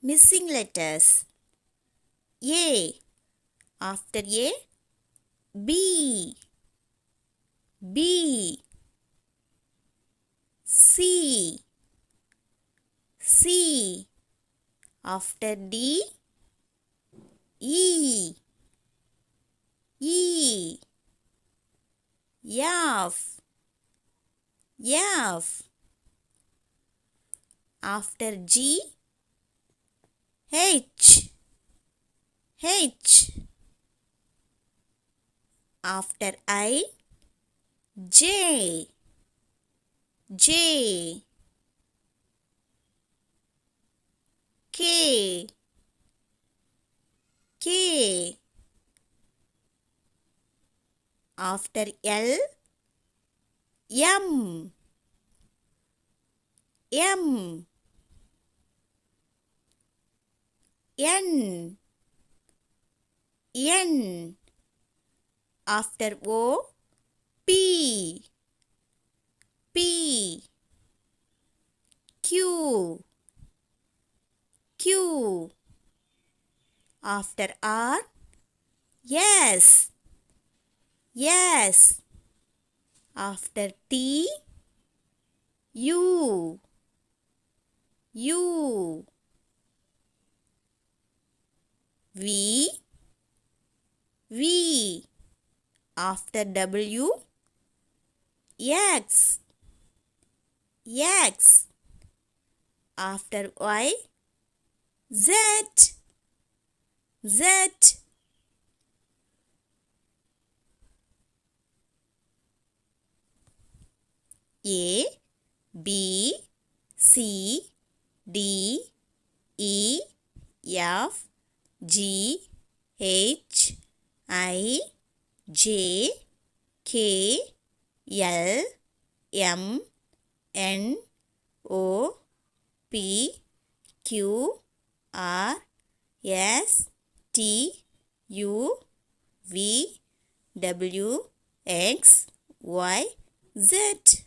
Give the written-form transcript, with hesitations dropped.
Missing letters. A. After A, B. B. C. C. After D, E. E. F. F. After G, H. H. After I, J. J. K. K. After L, M. M. N. N. After O, P. P. Q. Q. After R, S. S. After T, U. U. V. V. After W, X. X. After Y, Z. Z. A, B, C, D, E, F, G, H, I, J, K, L, M, N, O, P, Q, R, S, T, U, V, W, X, Y, Z.